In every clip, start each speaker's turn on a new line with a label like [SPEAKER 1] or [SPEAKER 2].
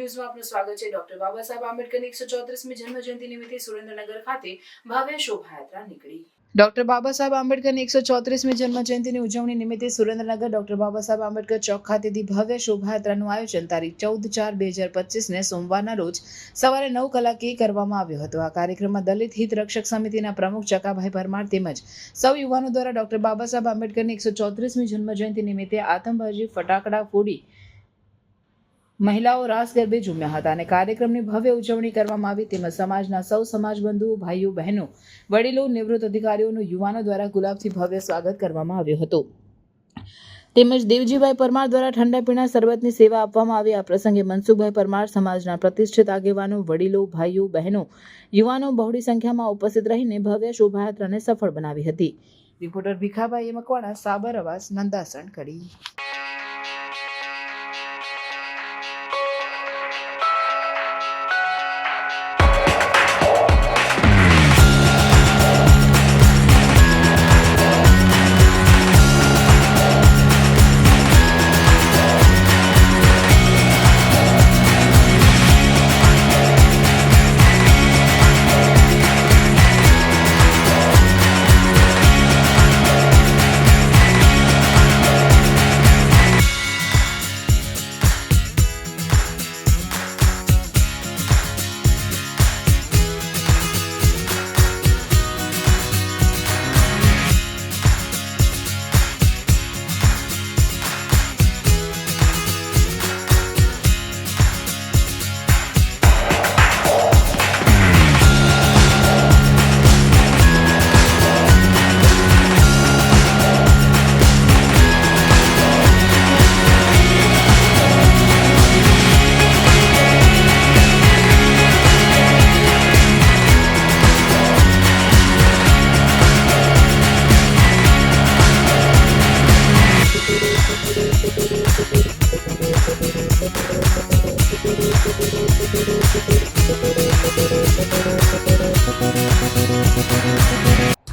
[SPEAKER 1] ન્યૂઝમાં આપનું સ્વાગત છે। ડોક્ટર બાબા સાહેબ આંબેડકરની 134મી જન્મજયંતિ નિમિત્તે સુરેન્દ્રનગર ખાતે ભવ્ય શોભાયાત્રા નીકળી। ડોક્ટર બાબા સાહેબ આંબેડકરની 134મી જન્મજયંતિની ઉજવણી નિમિત્તે સુરેન્દ્રનગર ડોક્ટર બાબા સાહેબ આંબેડકર ચોક ખાતેથી ભવ્ય શોભાયાત્રાનું આયોજન તારીખ 14/4/2025ને સોમવારના રોજ સવારે 9 કલાકે કરવામાં આવ્યો હતો। આ કાર્યક્રમમાં દલિત હિત રક્ષક સમિતિના પ્રમુખ ચકાભાઈ પરમાર તેમજ સૌ યુવાનો દ્વારા ડોક્ટર બાબા સાહેબ આંબેડકરની 134મી જન્મજયંતિ નિમિત્તે આતંકબાજી ફટાકડા ફોડી મહિલાઓ રાસ ગરબે ઝૂમ્યા હતા અને કાર્યક્રમની ભવ્ય ઉજવણી કરવામાં આવી। તેમજ સમાજના સૌ સમાજબંધુઓ, ભાઈઓ, બહેનો, વડીલો, નિવૃત્ત અધિકારીઓનું યુવાનો દ્વારા ગુલાબથી ભવ્ય સ્વાગત કરવામાં આવ્યું હતું। તેમજ દેવજીભાઈ પરમાર દ્વારા ઠંડા પીણા શરબતની સેવા આપવામાં આવી। આ પ્રસંગે મનસુખભાઈ પરમાર સમાજના પ્રતિષ્ઠિત આગેવાનો, વડીલો, ભાઈઓ, બહેનો, યુવાનો બહોળી સંખ્યામાં ઉપસ્થિત રહીને ભવ્ય શોભાયાત્રાને સફળ બનાવી હતી। રિપોર્ટર ભીખાભાઈ મકવાણા, સાબર અવાજ, નંદાસણ કડી।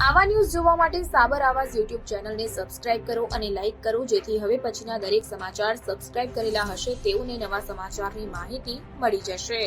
[SPEAKER 2] આવા ન્યૂઝ જોવા માટે સાબર આવાઝ યુટ્યુબ ચેનલને સબસ્ક્રાઇબ કરો અને લાઇક કરો, જેથી હવે પછીના દરેક સમાચાર સબસ્ક્રાઇબ કરેલા હશે તેઓને નવા સમાચારની માહિતી મળી જશે।